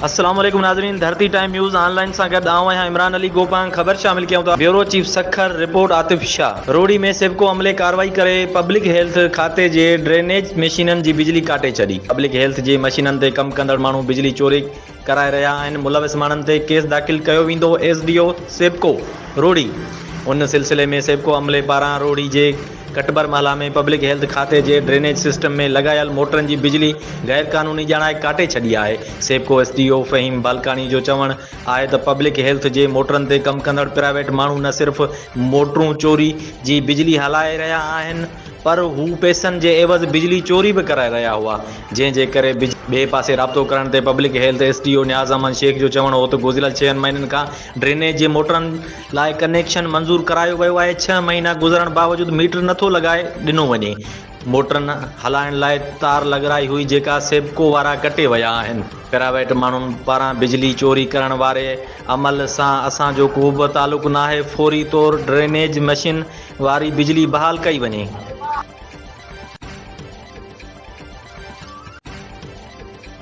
अस्सलाम वालेकुम नाज़रीन, धरती टाइम न्यूज़ ऑनलाइन सां गॾु आऊं आहियां इमरान अली गोपान। ख़बर शामिल कयूं था। Bureau chief Sukkur report Atif Shah. रोड़ी में सेवको अमले कार्रवाई करे पब्लिक हेल्थ खाते जे ड्रेनेज मशीननि जी बिजली काटे छॾी। पब्लिक हेल्थ जे मशीननि ते कमु कंदड़ माण्हू बिजली चोरी कराए रहिया आहिनि। मुलविस माण्हुनि ते केस दाख़िल कयो वेंदो। एसडीओ सेवको रोड़ी। उन सिलसिले में सेवको अमले पारां रोड़ी जे कटबर महला में पब्लिक हेल्थ खाते जे ड्रेनेज सिस्टम में लॻायल मोटरनि जी बिजली गैर क़ानूनी ॼाणाए काटे छॾी आहे। सेवको एसडीओ फ़हीम बालकानी जो चवणु आहे त पब्लिक हेल्थ जे मोटरनि ते कमु कंदड़ प्राइवेट माण्हू न सिर्फ़ु मोटरूं चोरी जी बिजली हलाए रहिया आहिनि पर हू पैसनि जे एवज़ बिजली चोरी बि कराए रहिया हुआ, जंहिंजे करे ॿिए पासे राब्तो करण ते पब्लिक हेल्थ एसडीओ नियाज़ अहमद शेख जो चवणु हो त गुज़िरियल 6 महीननि खां ड्रेनेज जे मोटरनि लाइ कनेक्शन मंज़ूर करायो वियो आहे। 6 महीना गुज़रण बावजूदि मीटर नथो लॻाए ॾिनो वञे। मोटरनि हलाइण लाइ तार लॻाई हुई जेका सेवको वारा कटे विया आहिनि। प्राइवेट माण्हुनि पारां बिजली चोरी करण वारे अमल सां असांजो को बि तालुक़ु नाहे। फौरी तौरु ड्रेनेज मशीन वारी बिजली बहाल कई वञे।